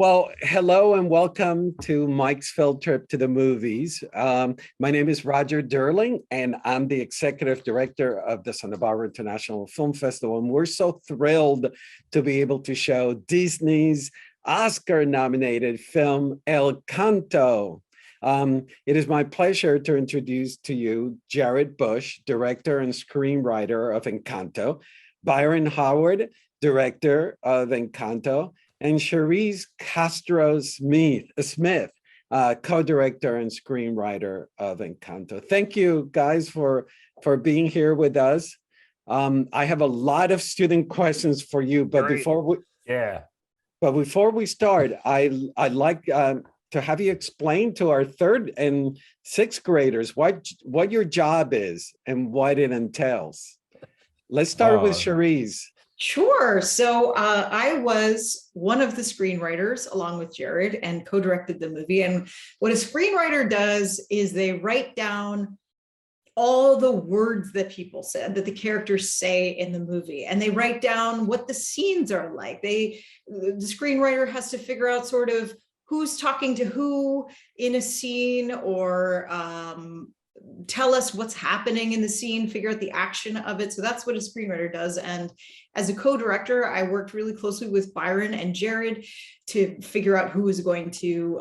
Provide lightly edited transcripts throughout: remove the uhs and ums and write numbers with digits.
Well, hello and welcome to Mike's Field Trip to the Movies. My name is Roger Durling, and I'm the executive director of the Santa Barbara International Film Festival. And we're so thrilled to be able to show Disney's Oscar-nominated film, Encanto. It is my pleasure to introduce to you Jared Bush, director and screenwriter of Encanto, Byron Howard, director of Encanto, and Charise Castro Smith, co-director and screenwriter of Encanto. Thank you guys for being here with us. I have a lot of student questions for you, but before we start, I'd like to have you explain to our third and sixth graders what your job is and what it entails. Let's start with Charise. Sure. So I was one of the screenwriters along with Jared and co-directed the movie. And what a screenwriter does is they write down all the words that people said, that the characters say in the movie, and they write down what the scenes are like. The screenwriter has to figure out sort of who's talking to who in a scene, or tell us what's happening in the scene, figure out the action of it. So that's what a screenwriter does. And as a co-director, I worked really closely with Byron and Jared to figure out who was going to,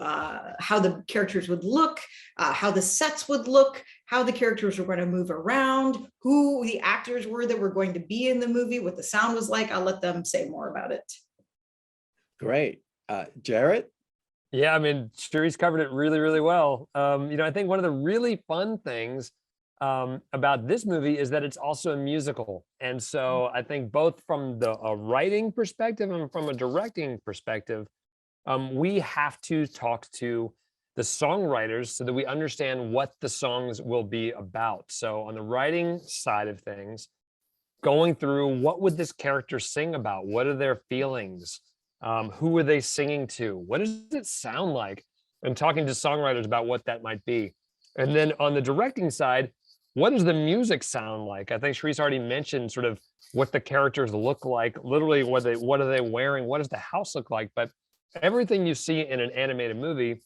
how the characters would look, how the sets would look, how the characters were going to move around, who the actors were that were going to be in the movie, what the sound was like. I'll let them say more about it. Great. Jared? Yeah, I mean, Charise covered it really, really well. I think one of the really fun things about this movie is that it's also a musical. And so I think both from the writing perspective and from a directing perspective, we have to talk to the songwriters so that we understand what the songs will be about. So on the writing side of things, going through what would this character sing about? What are their feelings? Who are they singing to? What does it sound like? And talking to songwriters about what that might be. And then on the directing side, what does the music sound like? I think Charise already mentioned sort of what the characters look like, literally what are they wearing? What does the house look like? But everything you see in an animated movie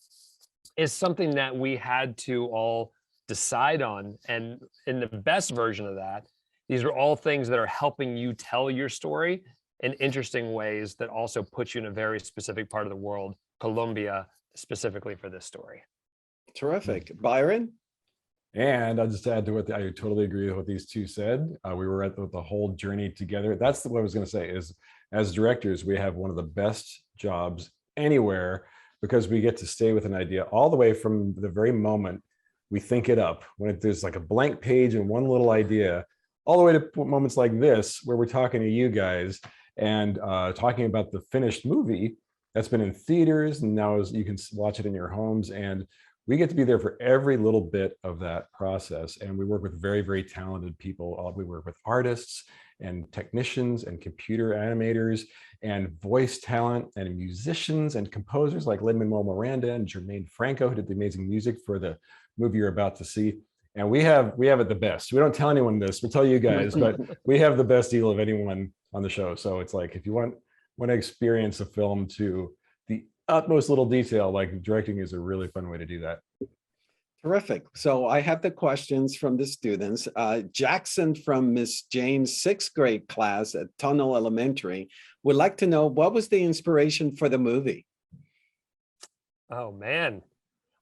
is something that we had to all decide on. And in the best version of that, these are all things that are helping you tell your story in interesting ways that also put you in a very specific part of the world, Colombia, specifically for this story. Terrific. Byron? And I'll just add to what I totally agree with what these two said. We were at the whole journey together. That's what I was going to say is, as directors, we have one of the best jobs anywhere because we get to stay with an idea all the way from the very moment we think it up. When there's like a blank page and one little idea, all the way to moments like this, where we're talking to you guys and talking about the finished movie that's been in theaters, and now you can watch it in your homes. And we get to be there for every little bit of that process. And we work with very, very talented people. We work with artists and technicians and computer animators and voice talent and musicians and composers like Lin-Manuel Miranda and Jermaine Franco, who did the amazing music for the movie you're about to see. And we have it the best. We don't tell anyone this, we tell you guys, but we have the best deal of anyone on the show. So it's like, if you want to experience a film to the utmost little detail, like directing is a really fun way to do that. Terrific. So I have the questions from the students. Jackson from Miss Jane's sixth grade class at Tunnel Elementary would like to know, what was the inspiration for the movie? Oh, man.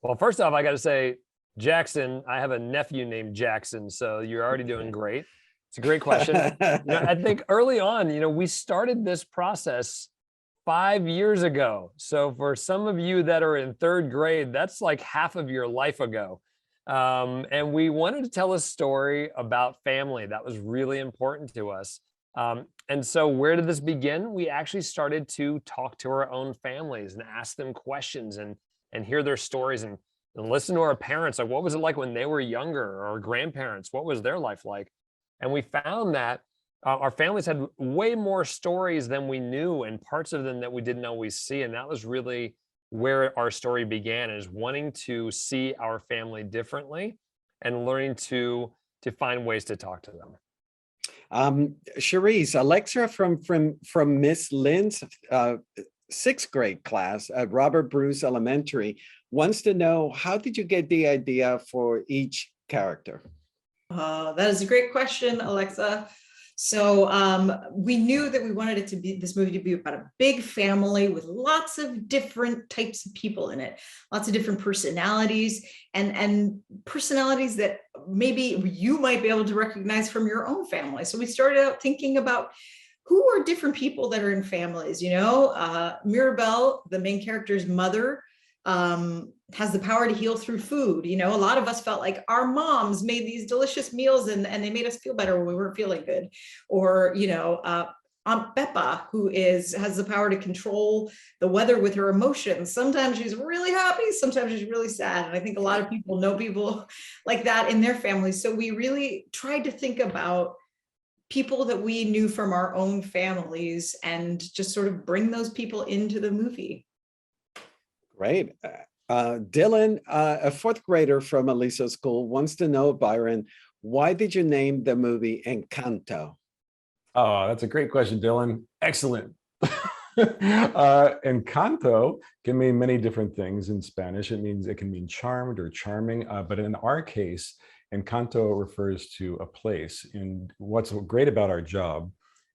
Well, first off, I got to say, Jackson, I have a nephew named Jackson, so you're already doing great. It's a great question. I think early on, we started this process 5 years ago. So for some of you that are in third grade, that's like half of your life ago. And we wanted to tell a story about family. That was really important to us. And so where did this begin? We actually started to talk to our own families and ask them questions and hear their stories and listen to our parents. Like, what was it like when they were younger, or our grandparents? What was their life like? And we found that our families had way more stories than we knew, and parts of them that we didn't always see. And that was really where our story began, is wanting to see our family differently and learning to find ways to talk to them. Charise, Alexa from Miss Lynn's sixth grade class at Robert Bruce Elementary wants to know, how did you get the idea for each character? That is a great question, Alexa. So we knew that we wanted this movie to be about a big family with lots of different types of people in it, lots of different personalities, and personalities that maybe you might be able to recognize from your own family. So we started out thinking about who are different people that are in families. Maribel, the main character's mother, has the power to heal through food. A lot of us felt like our moms made these delicious meals and they made us feel better when we weren't feeling good. Or, Aunt Peppa, who has the power to control the weather with her emotions. Sometimes she's really happy, sometimes she's really sad. And I think a lot of people know people like that in their families. So we really tried to think about people that we knew from our own families and just sort of bring those people into the movie. Great. Dylan, a fourth grader from Aliso School, wants to know, Byron, why did you name the movie Encanto? Oh, that's a great question, Dylan. Excellent. Encanto can mean many different things in Spanish. It can mean charmed or charming, but in our case, Encanto refers to a place. And what's great about our job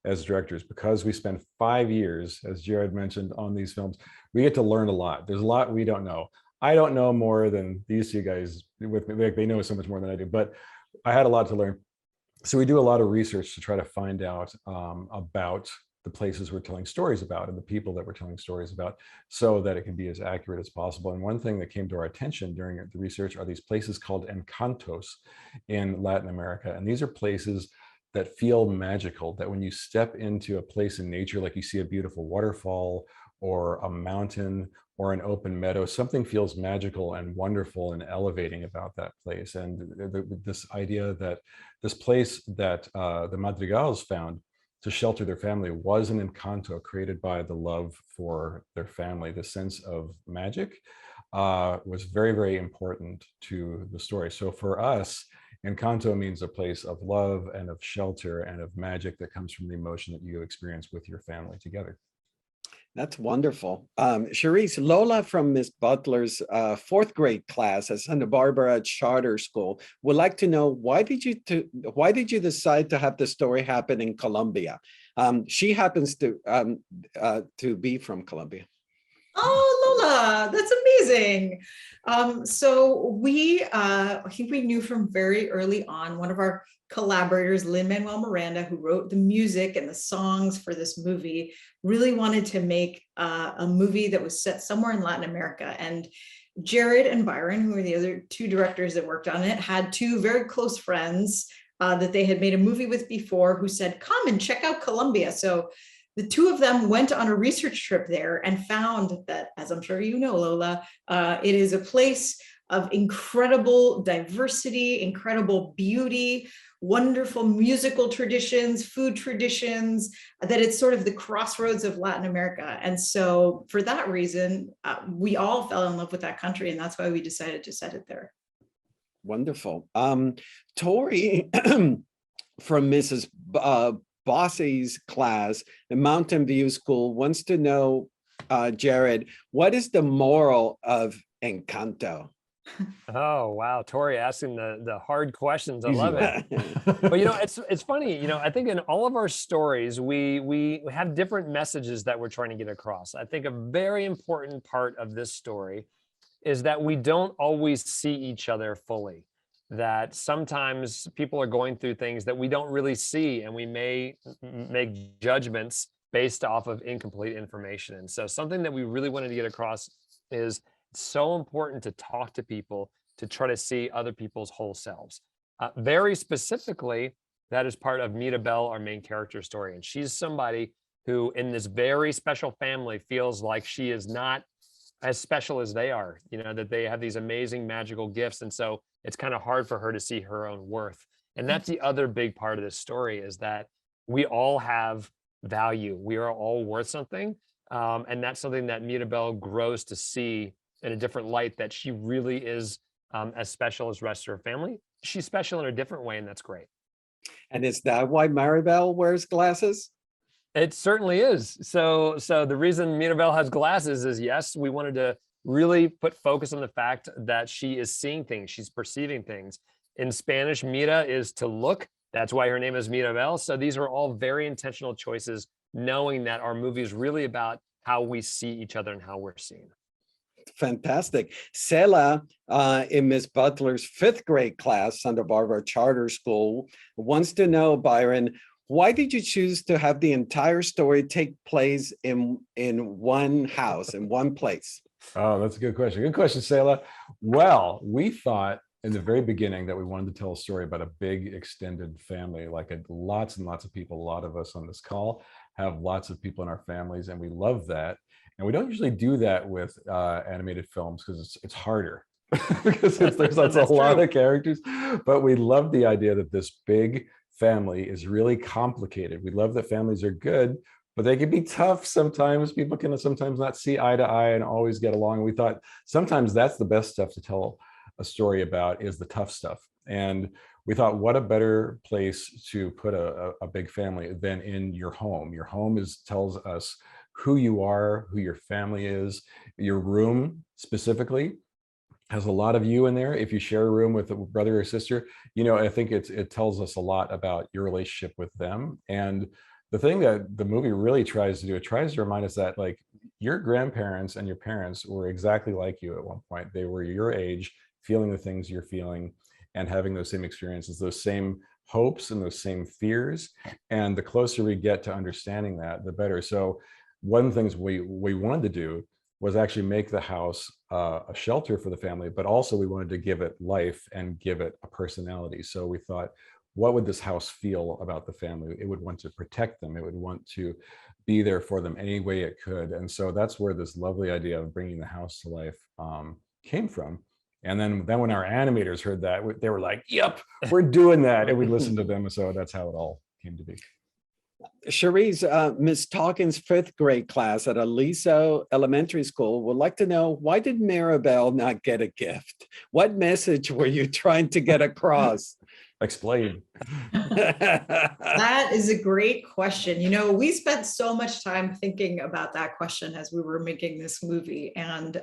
as directors, because we spend 5 years, as Jared mentioned, on these films, we get to learn a lot. There's a lot we don't know. I don't know more than these two guys with me. They know so much more than I do, but I had a lot to learn. So we do a lot of research to try to find out about the places we're telling stories about and the people that we're telling stories about, so that it can be as accurate as possible. And one thing that came to our attention during the research are these places called encantos in Latin America. And these are places that feel magical, that when you step into a place in nature, like you see a beautiful waterfall or a mountain or an open meadow, something feels magical and wonderful and elevating about that place. And this idea that this place that the Madrigals found to shelter their family was an encanto created by the love for their family. The sense of magic was very, very important to the story. So for us, Encanto means a place of love and of shelter and of magic that comes from the emotion that you experience with your family together. That's wonderful. Charise, Lola from Miss Butler's fourth grade class at Santa Barbara Charter School would like to know, why did you decide to have the story happen in Colombia? She happens to be from Colombia. Oh, Lola, that's amazing. So I think we knew from very early on, one of our collaborators, Lin-Manuel Miranda, who wrote the music and the songs for this movie, really wanted to make a movie that was set somewhere in Latin America. And Jared and Byron, who are the other two directors that worked on it, had two very close friends that they had made a movie with before, who said, come and check out Colombia. So the two of them went on a research trip there and found that, as I'm sure you know, Lola, it is a place of incredible diversity, incredible beauty, wonderful musical traditions, food traditions, that it's sort of the crossroads of Latin America. And so for that reason, we all fell in love with that country, and that's why we decided to set it there. Wonderful. Tori from Mrs. Bossy's class in Mountain View School wants to know, Jared, what is the moral of Encanto? Oh, wow. Tori asking the hard questions. I love it. But, it's funny, I think in all of our stories, we have different messages that we're trying to get across. I think a very important part of this story is that we don't always see each other fully, that sometimes people are going through things that we don't really see, and we may make judgments based off of incomplete information. And so something that we really wanted to get across is it's so important to talk to people, to try to see other people's whole selves. Very specifically, that is part of Mirabel, our main character story. And she's somebody who in this very special family feels like she is not as special as they are, that they have these amazing magical gifts. And so it's kind of hard for her to see her own worth. And that's the other big part of this story, is that we all have value. We are all worth something. And that's something that Mirabel grows to see in a different light, that she really is as special as the rest of her family. She's special in a different way, and that's great. And is that why Maribel wears glasses? It certainly is. So the reason Mirabel has glasses is, yes, we wanted to really put focus on the fact that she is seeing things, she's perceiving things. In Spanish, mira is to look. That's why her name is Mirabel. So these are all very intentional choices, knowing that our movie is really about how we see each other and how we're seen. Fantastic. Sela, in Miss Butler's 5th grade class, Santa Barbara Charter School, wants to know, Byron, why did you choose to have the entire story take place in one house, in one place? Oh, that's a good question. Good question, Sela. Well, we thought in the very beginning that we wanted to tell a story about a big extended family, like lots and lots of people. A lot of us on this call have lots of people in our families, and we love that. And we don't usually do that with animated films because it's harder because there's a lot of characters. But we love the idea that this big family is really complicated. We love that families are good, but they can be tough sometimes. People can sometimes not see eye to eye and always get along. We thought sometimes that's the best stuff to tell a story about, is the tough stuff. And we thought, what a better place to put a big family than in your home. Your home tells us who you are, who your family is. Your room specifically has a lot of you in there. If you share a room with a brother or sister, I think it tells us a lot about your relationship with them. And the thing that the movie really tries to do, it tries to remind us that, like, your grandparents and your parents were exactly like you at one point. They were your age, feeling the things you're feeling and having those same experiences, those same hopes and those same fears. And the closer we get to understanding that, the better. So one of the things we wanted to do was actually make the house a shelter for the family, but also we wanted to give it life and give it a personality. So we thought, what would this house feel about the family? It would want to protect them. It would want to be there for them any way it could. And so that's where this lovely idea of bringing the house to life came from. And then when our animators heard that, they were like, yep, we're doing that. And we listened to them. So that's how it all came to be. Charise, Ms. Talkins' 5th grade class at Aliso Elementary School would like to know, why did Maribel not get a gift? What message were you trying to get across? Explain. That is a great question. We spent so much time thinking about that question as we were making this movie, and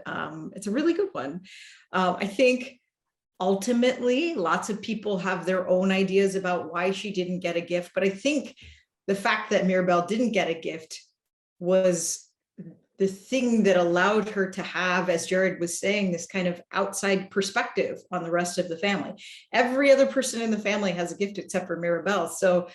it's a really good one. I think ultimately lots of people have their own ideas about why she didn't get a gift, but I think the fact that Maribel didn't get a gift was the thing that allowed her to have, as Jared was saying, this kind of outside perspective on the rest of the family. Every other person in the family has a gift except for Maribel. So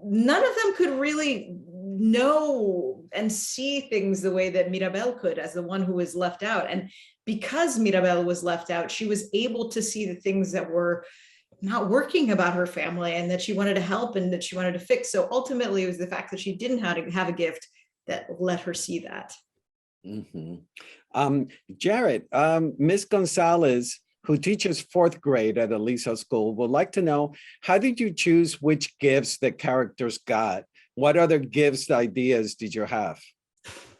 none of them could really know and see things the way that Mirabel could, as the one who was left out. And because Mirabel was left out, she was able to see the things that were not working about her family and that she wanted to help and that she wanted to fix. So ultimately, it was the fact that she didn't have a gift that let her see that. Mm-hmm. Jared, Ms. Gonzalez, who teaches 4th grade at Aliso School, would like to know, how did you choose which gifts the characters got? What other gifts ideas did you have?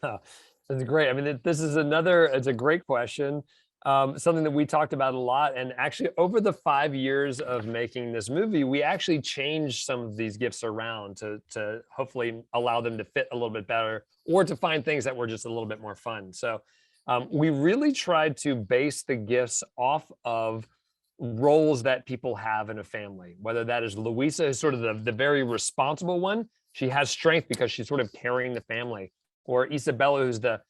That's great. I mean, it's a great question. Something that we talked about a lot. And actually, over the 5 years of making this movie, we actually changed some of these gifts around to hopefully allow them to fit a little bit better, or to find things that were just a little bit more fun. So we really tried to base the gifts off of roles that people have in a family, whether that is Luisa, is sort of the very responsible one. She has strength because she's sort of carrying the family. Or Isabella, who's the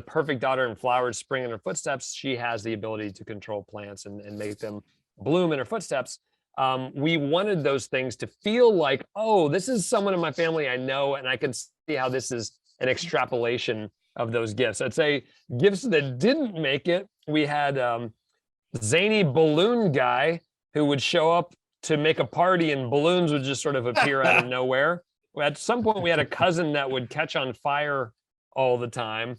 perfect daughter and flowers spring in her footsteps. She has the ability to control plants and make them bloom in her footsteps. We wanted those things to feel like, oh, this is someone in my family I know, and I can see how this is an extrapolation of those gifts. I'd say gifts that didn't make it, we had zany balloon guy who would show up to make a party and balloons would just sort of appear out of nowhere. At some point, we had a cousin that would catch on fire all the time.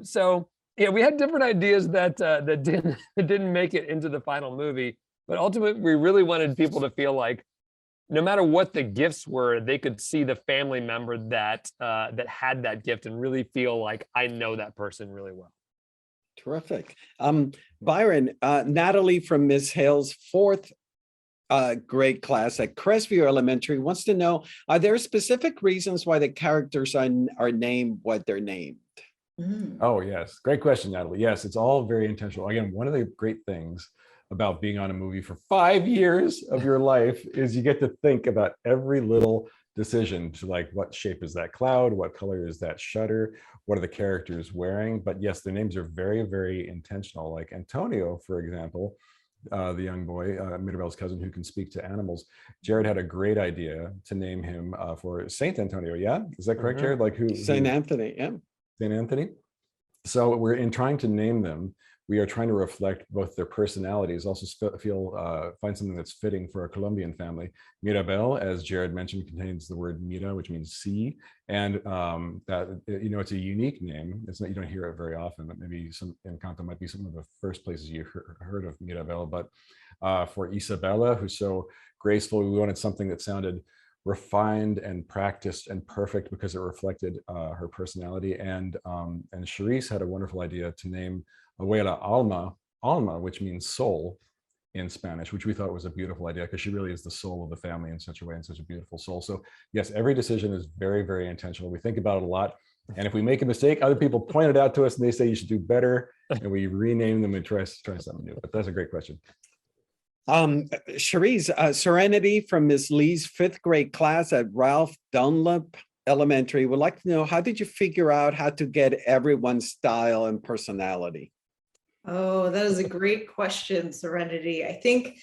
So yeah, we had different ideas that didn't make it into the final movie, but ultimately we really wanted people to feel like no matter what the gifts were, they could see the family member that had that gift and really feel like, I know that person really well. Terrific. Byron, Natalie from Ms. Hale's 4th grade class at Crestview Elementary wants to know, are there specific reasons why the characters are named what they're named? Oh, yes. Great question, Natalie. Yes, it's all very intentional. Again, one of the great things about being on a movie for 5 years of your life is you get to think about every little decision, to like, what shape is that cloud? What color is that shutter? What are the characters wearing? But yes, the names are very, very intentional. Like Antonio, for example, the young boy, Mirabel's cousin who can speak to animals. Jared had a great idea to name him for Saint Antonio. Yeah, is that correct, Jared? Like who? Saint Anthony. Yeah. Saint Anthony. So we're in trying to name them, we are trying to reflect both their personalities, also find something that's fitting for a Colombian family. Mirabel, as Jared mentioned, contains the word mira, which means see, and that, you know, it's a unique name. It's not, you don't hear it very often, but maybe some Encanto might be some of the first places you heard of Mirabel. But for Isabella, who's so graceful, we wanted something that sounded refined and practiced and perfect because it reflected her personality. And Charise had a wonderful idea to name Abuela Alma, which means soul in Spanish, which we thought was a beautiful idea because she really is the soul of the family in such a way, and such a beautiful soul. So yes, every decision is very, very intentional. We think about it a lot. And if we make a mistake, other people point it out to us and they say you should do better, and we rename them and try something new. But that's a great question. Charise, Serenity from Miss Lee's 5th grade class at Ralph Dunlop Elementary would like to know, how did you figure out how to get everyone's style and personality? Oh, that is a great question, Serenity. I think,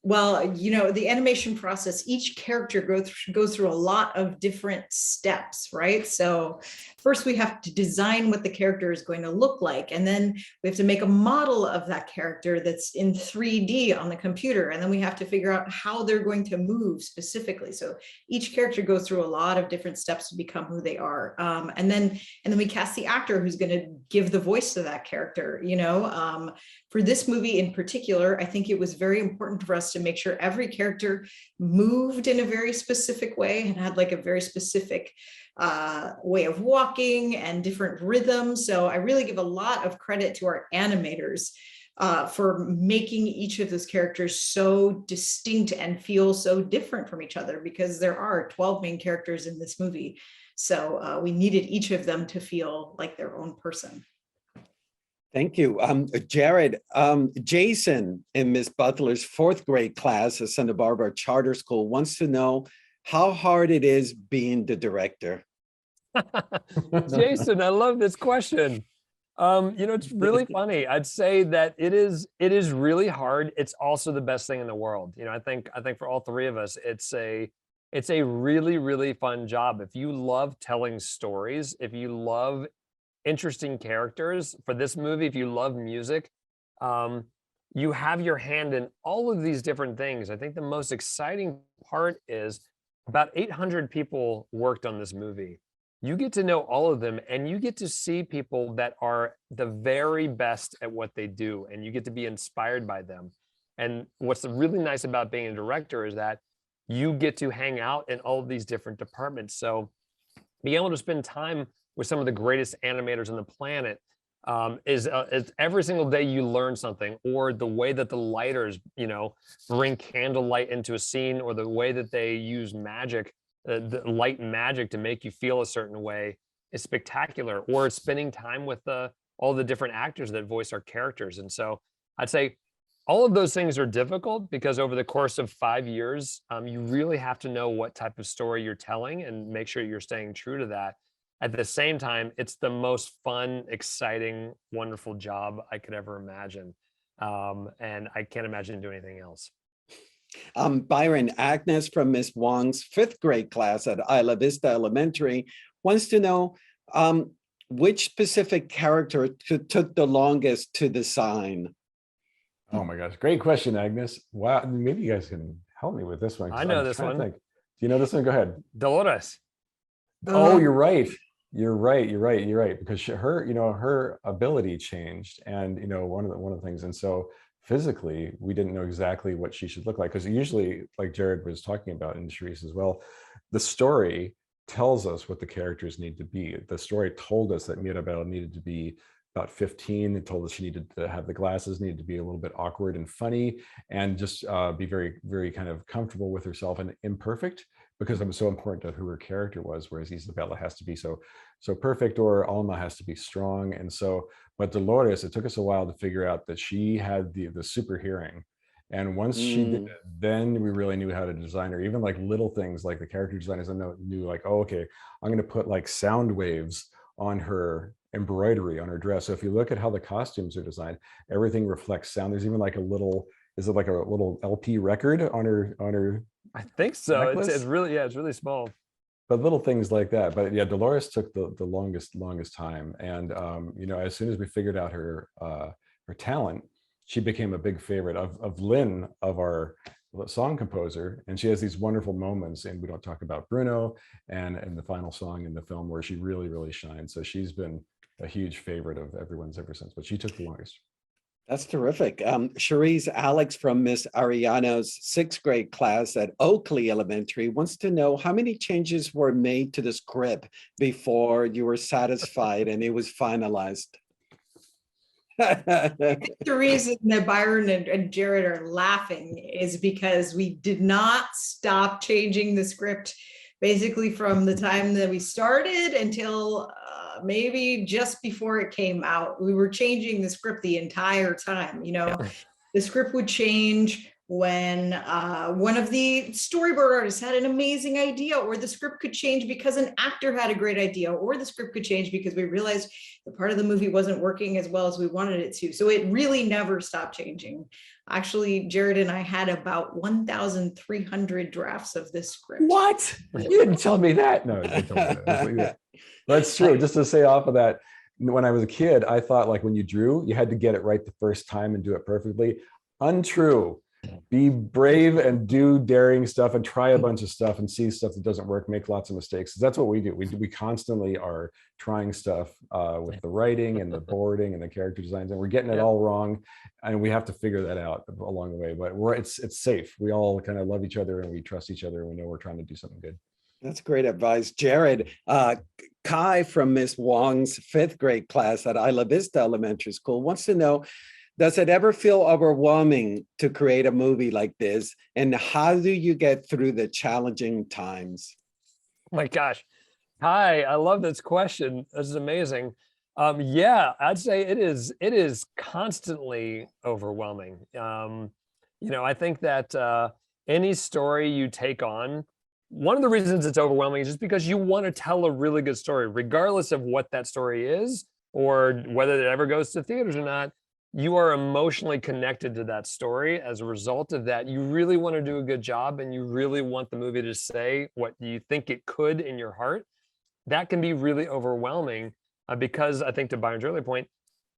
well, you know, the animation process, each character goes through a lot of different steps, right? So first we have to design what the character is going to look like. And then we have to make a model of that character that's in 3D on the computer. And then we have to figure out how they're going to move specifically. So each character goes through a lot of different steps to become who they are. And then we cast the actor who's going to give the voice to that character, you know. For this movie in particular, I think it was very important for us to make sure every character moved in a very specific way and had like a very specific way of walking and different rhythms. So I really give a lot of credit to our animators for making each of those characters so distinct and feel so different from each other, because there are 12 main characters in this movie. So we needed each of them to feel like their own person. Thank you. Jared, Jason in Miss Butler's 4th grade class at Santa Barbara Charter School wants to know how hard it is being the director. Jason, I love this question. You know, it's really funny. I'd say that it is really hard. It's also the best thing in the world. You know, I think for all three of us, it's a really, really fun job. If you love telling stories, if you love interesting characters for this movie, if you love music, you have your hand in all of these different things. I think the most exciting part is about 800 people worked on this movie. You get to know all of them, and you get to see people that are the very best at what they do, and you get to be inspired by them. And what's really nice about being a director is that you get to hang out in all of these different departments. So being able to spend time with some of the greatest animators on the planet is every single day you learn something, or the way that the lighters, you know, bring candlelight into a scene, or the way that they use magic, the light magic to make you feel a certain way is spectacular. Or spending time with all the different actors that voice our characters. And so I'd say all of those things are difficult, because over the course of 5 years, you really have to know what type of story you're telling and make sure you're staying true to that. At the same time, it's the most fun, exciting, wonderful job I could ever imagine. And I can't imagine doing anything else. Byron, Agnes from Miss Wong's 5th grade class at Isla Vista Elementary wants to know which specific character took the longest to design. Oh my gosh, great question, Agnes. Wow, maybe you guys can help me with this one. I know this one. Do you know this one? Go ahead. Dolores. Oh, you're right. You're right. Because her, you know, her ability changed, and you know, one of the things, and so physically, we didn't know exactly what she should look like, because usually, like Jared was talking about, and Charise as well, the story tells us what the characters need to be. The story told us that Mirabel needed to be about 15 and told us she needed to have the glasses, needed to be a little bit awkward and funny, and just be very, very kind of comfortable with herself and imperfect, because it was so important to who her character was. Whereas Isabella has to be so perfect, or Alma has to be strong. And so, but Dolores, it took us a while to figure out that she had the super hearing. And once she did it, then we really knew how to design her. Even like little things like the character designers knew like, oh, okay, I'm going to put like sound waves on her embroidery on her dress. So if you look at how the costumes are designed, everything reflects sound. There's even like a little, is it like a little LP record on her I think so. necklace? It's really, yeah, it's really small. But little things like that. But yeah, Dolores took the longest time. And you know, as soon as we figured out her talent, she became a big favorite of Lynn, of our song composer. And she has these wonderful moments, and we don't talk about Bruno and the final song in the film, where she really, really shines. So she's been a huge favorite of everyone's ever since, but she took the longest. That's terrific. Charise, Alex from Miss Ariano's 6th grade class at Oakley Elementary wants to know how many changes were made to the script before you were satisfied and it was finalized. The reason that Byron and Jared are laughing is because we did not stop changing the script basically from the time that we started until maybe just before it came out. We were changing the script the entire time. You know, the script would change when one of the storyboard artists had an amazing idea, or the script could change because an actor had a great idea, or the script could change because we realized the part of the movie wasn't working as well as we wanted it to. So it really never stopped changing. Actually, Jared and I had about 1,300 drafts of this script. What? You didn't tell me that. No, you didn't tell me that. That's true. Just to say off of that, when I was a kid, I thought like when you drew, you had to get it right the first time and do it perfectly. Untrue. Be brave and do daring stuff and try a bunch of stuff and see stuff that doesn't work, make lots of mistakes. That's what we do. We constantly are trying stuff with the writing and the boarding and the character designs, and we're getting it all wrong, and we have to figure that out along the way. But it's safe. We all kind of love each other and we trust each other and we know we're trying to do something good. That's great advice. Jared, Kai from Miss Wong's 5th grade class at Isla Vista Elementary School wants to know, does it ever feel overwhelming to create a movie like this? And how do you get through the challenging times? Oh my gosh. Hi, I love this question. This is amazing. Yeah, I'd say it is constantly overwhelming. You know, I think that any story you take on, one of the reasons it's overwhelming is just because you want to tell a really good story, regardless of what that story is or whether it ever goes to theaters or not. You are emotionally connected to that story. As a result of that, you really want to do a good job, and you really want the movie to say what you think it could in your heart. That can be really overwhelming because I think, to Byron's earlier point,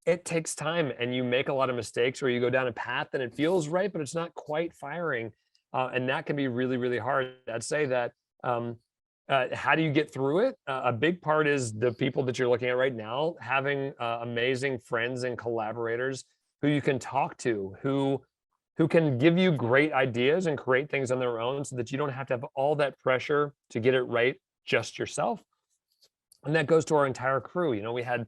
it takes time and you make a lot of mistakes, or you go down a path and it feels right, but it's not quite firing. And that can be really, really hard. I'd say that how do you get through it? A big part is the people that you're looking at right now, having amazing friends and collaborators who you can talk to, who can give you great ideas and create things on their own, so that you don't have to have all that pressure to get it right just yourself. And that goes to our entire crew. You know, we had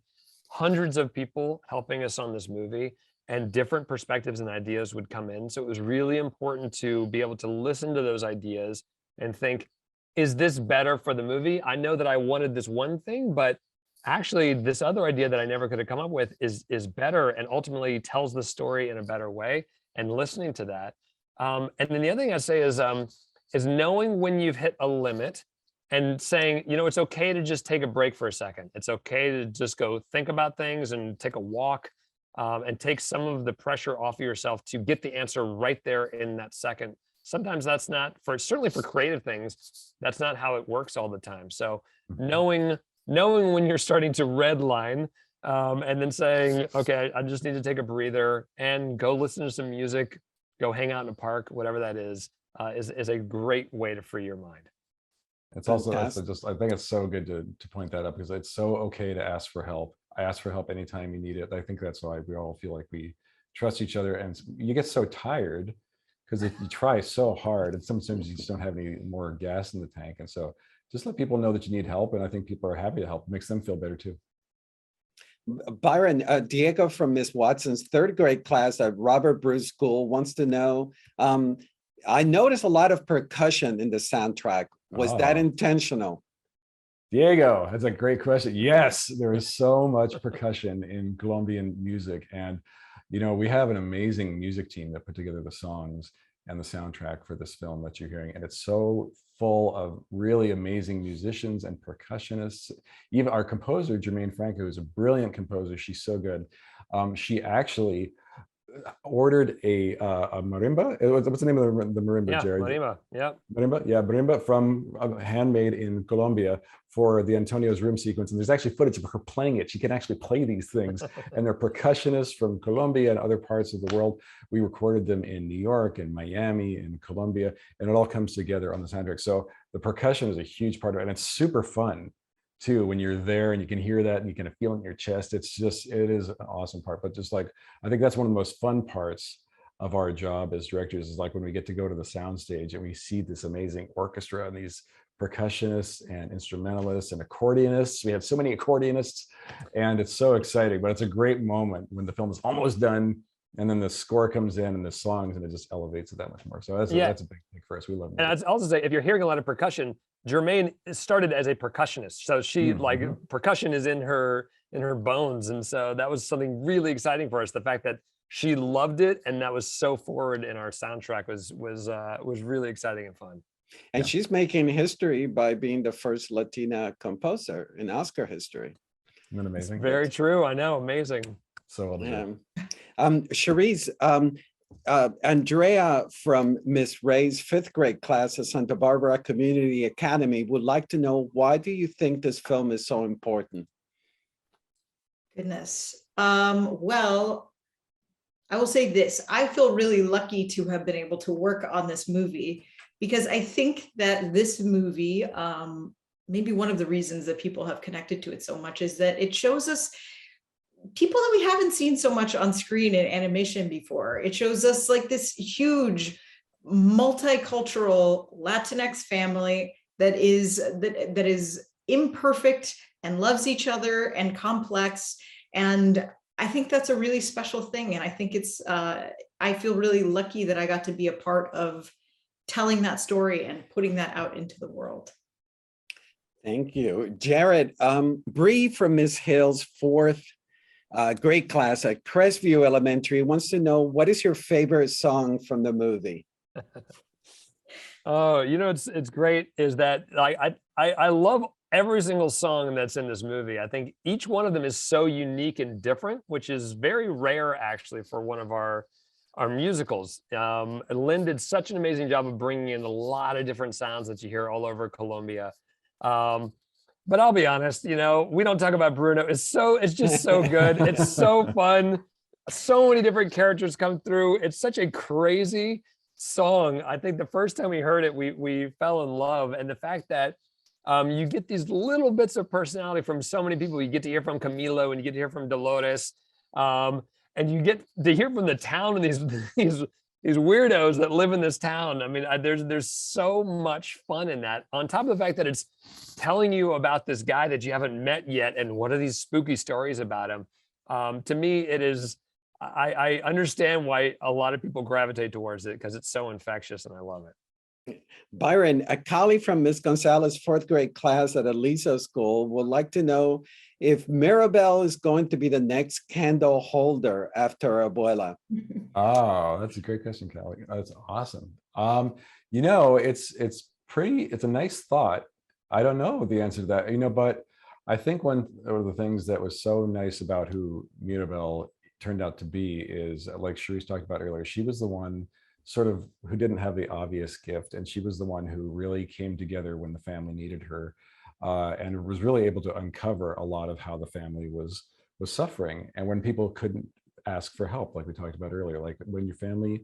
hundreds of people helping us on this movie, and different perspectives and ideas would come in. So it was really important to be able to listen to those ideas and think, is this better for the movie? I know that I wanted this one thing, but actually this other idea that I never could have come up with is better, and ultimately tells the story in a better way, and listening to that. And then the other thing I say is knowing when you've hit a limit and saying, you know, it's okay to just take a break for a second. It's okay to just go think about things and take a walk, and take some of the pressure off of yourself to get the answer right there in that second. Sometimes that's not, certainly for creative things, that's not how it works all the time. So knowing when you're starting to redline, and then saying, okay, I just need to take a breather and go listen to some music, go hang out in a park, whatever that is a great way to free your mind. It's also, I think it's so good to point that up, because it's so okay to ask for help. I ask for help anytime you need it. I think that's why we all feel like we trust each other, and you get so tired because if you try so hard, and sometimes you just don't have any more gas in the tank. And so just let people know that you need help. And I think people are happy to help. It makes them feel better too. Byron, Diego from Miss Watson's third grade class at Robert Bruce School wants to know, I noticed a lot of percussion in the soundtrack. Was that intentional? Diego, that's a great question. Yes, there is so much percussion in Colombian music. And, you know, we have an amazing music team that put together the songs and the soundtrack for this film that you're hearing. And it's so full of really amazing musicians and percussionists. Even our composer, Jermaine Franco, is a brilliant composer. She's so good. She actually ordered a marimba. What's the name of the marimba, Yeah, Jared? marimba. Yeah. Marimba, yeah, marimba from handmade in Colombia for the Antonio's room sequence. And there's actually footage of her playing it. She can actually play these things. And they're percussionists from Colombia and other parts of the world. We recorded them in New York and Miami and Colombia, and it all comes together on the soundtrack. So the percussion is a huge part of it, and it's super fun too when you're there and you can hear that and you can feel it in your chest. It is an awesome part. But just like, I think that's one of the most fun parts of our job as directors, is like when we get to go to the soundstage and we see this amazing orchestra and these percussionists and instrumentalists and accordionists. We have so many accordionists, and it's so exciting. But it's a great moment when the film is almost done and then the score comes in and the songs, and it just elevates it that much more. So that's a big thing for us. We love it. And I'd also say, if you're hearing a lot of percussion, Jermaine started as a percussionist, so she like percussion is in her bones, and so that was something really exciting for us. The fact that she loved it and that was so forward in our soundtrack was really exciting and fun. And she's making history by being the first Latina composer in Oscar history. Isn't that amazing? It's very true. I know, amazing. So Charise, Andrea from Miss Ray's fifth grade class at Santa Barbara Community Academy would like to know, why do you think this film is so important? Goodness. Well, I will say this. I feel really lucky to have been able to work on this movie, because I think that this movie, maybe one of the reasons that people have connected to it so much is that it shows us people that we haven't seen so much on screen in animation before. It shows us like this huge multicultural Latinx family that is imperfect and loves each other and complex. And I think that's a really special thing. And I think it's, I feel really lucky that I got to be a part of telling that story and putting that out into the world. Thank you. Jared, Bree from Miss Hill's fourth grade class at Crestview Elementary wants to know, what is your favorite song from the movie? Oh, you know, it's great is that I love every single song that's in this movie. I think each one of them is so unique and different, which is very rare actually for one of our musicals. Lynn did such an amazing job of bringing in a lot of different sounds that you hear all over Colombia. But I'll be honest, you know, we don't talk about Bruno. It's just so good. It's so fun. So many different characters come through. It's such a crazy song. I think the first time we heard it, we fell in love. And the fact that you get these little bits of personality from so many people. You get to hear from Camilo, and you get to hear from Dolores, and you get to hear from the town and these weirdos that live in this town. I mean, there's so much fun in that. On top of the fact that it's telling you about this guy that you haven't met yet, and what are these spooky stories about him. To me, it is. I understand why a lot of people gravitate towards it, because it's so infectious, and I love it. Byron, a colleague from Miss Gonzalez's fourth grade class at Aliso School would like to know if Maribel is going to be the next candle holder after Abuela. Oh, that's a great question, Callie. That's awesome. You know, it's a nice thought. I don't know the answer to that, you know, but I think one of the things that was so nice about who Maribel turned out to be is, like Charise talked about earlier, she was the one sort of who didn't have the obvious gift, and she was the one who really came together when the family needed her, and was really able to uncover a lot of how the family was suffering, and when people couldn't ask for help, like we talked about earlier, like when your family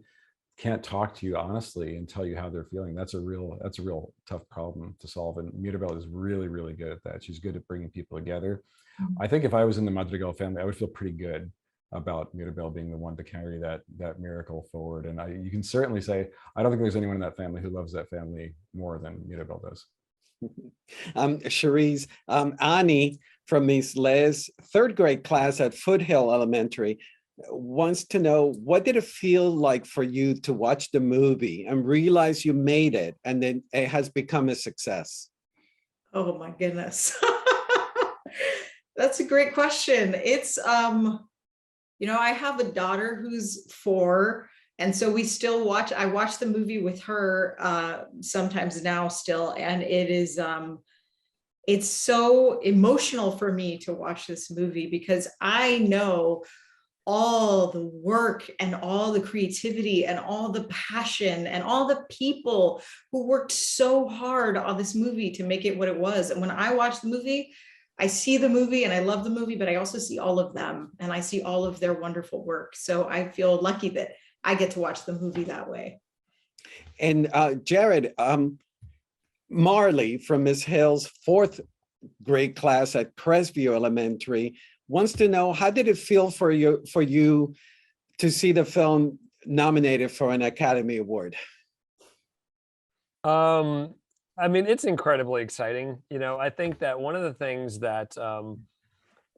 can't talk to you honestly and tell you how they're feeling, that's a real tough problem to solve. And Maribel is really, really good at that. She's good at bringing people together. I think if I was in the Madrigal family, I would feel pretty good about Maribel being the one to carry that miracle forward. And you can certainly say, I don't think there's anyone in that family who loves that family more than Maribel does. Charise, Ani from Miss Les, third grade class at Foothill Elementary, wants to know, what did it feel like for you to watch the movie and realize you made it and then it has become a success? Oh my goodness. That's a great question. It's, you know, I have a daughter who's 4, and so we still watch, I watch the movie with her sometimes now still, and it is, it's so emotional for me to watch this movie because I know all the work and all the creativity and all the passion and all the people who worked so hard on this movie to make it what it was. And when I watch the movie, I see the movie and I love the movie, but I also see all of them and I see all of their wonderful work. So I feel lucky that I get to watch the movie that way. And Jared, Marley from Miss Hill's 4th grade class at Crestview Elementary wants to know, how did it feel for you to see the film nominated for an Academy Award? I mean, it's incredibly exciting. You know, I think that one of the things that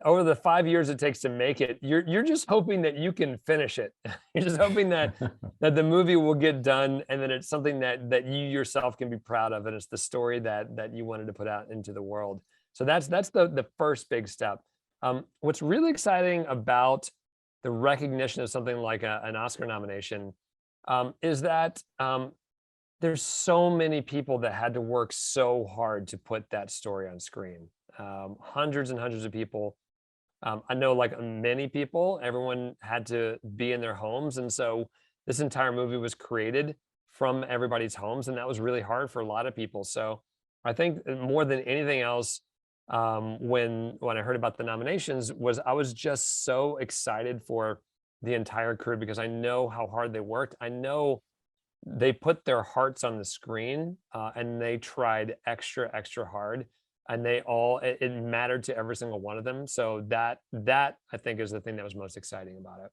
over the 5 years it takes to make it, you're just hoping that you can finish it. You're just hoping that the movie will get done and then it's something that you yourself can be proud of, and it's the story that you wanted to put out into the world. So that's the first big step. What's really exciting about the recognition of something like an Oscar nomination is that there's so many people that had to work so hard to put that story on screen. Hundreds and hundreds of people. I know, like many people, everyone had to be in their homes. And so this entire movie was created from everybody's homes. And that was really hard for a lot of people. So I think more than anything else, when I heard about the nominations, I was just so excited for the entire crew because I know how hard they worked. I know they put their hearts on the screen and they tried extra hard, and it mattered to every single one of them. So that I think is the thing that was most exciting about it.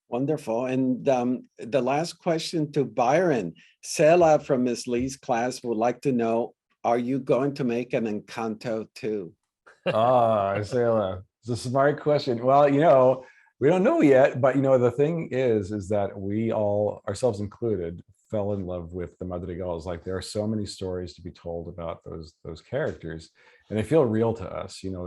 Wonderful. And the last question to Byron, Sela from Miss Lee's class would like to know, are you going to make an Encanto 2? Sela, it's a smart question. Well, you know, we don't know yet, but you know, the thing is that we all, ourselves included, fell in love with the Madrigals. Like, there are so many stories to be told about those characters, and they feel real to us. You know,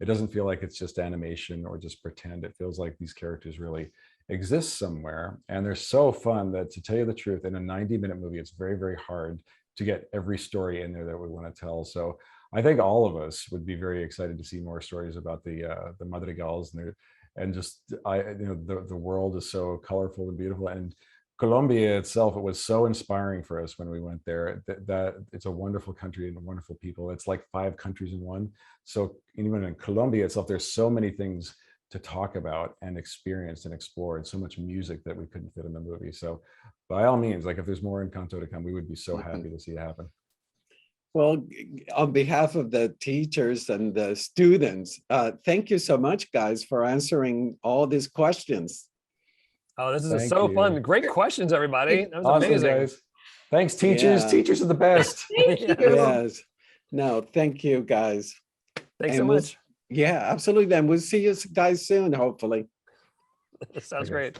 it doesn't feel like it's just animation or just pretend. It feels like these characters really exist somewhere, and they're so fun that, to tell you the truth, in a 90-minute movie, it's very, very hard to get every story in there that we want to tell. So I think all of us would be very excited to see more stories about the Madrigals, and just the world is so colorful and beautiful. And Colombia itself, it was so inspiring for us when we went there. That it's a wonderful country and wonderful people. It's like 5 countries in one. So even in Colombia itself, there's so many things to talk about and experience and explore, and so much music that we couldn't fit in the movie. So by all means, like, if there's more Encanto to come, we would be so happy to see it happen. Well, on behalf of the teachers and the students, thank you so much, guys, for answering all these questions. Oh, this is so fun. Great questions, everybody. That was awesome, amazing. Guys. Thanks, teachers. Yeah. Teachers are the best. Thank you. Yes. No, thank you, guys. Thanks so And much. Yeah, absolutely. Then we'll see you guys soon, hopefully. Sounds great.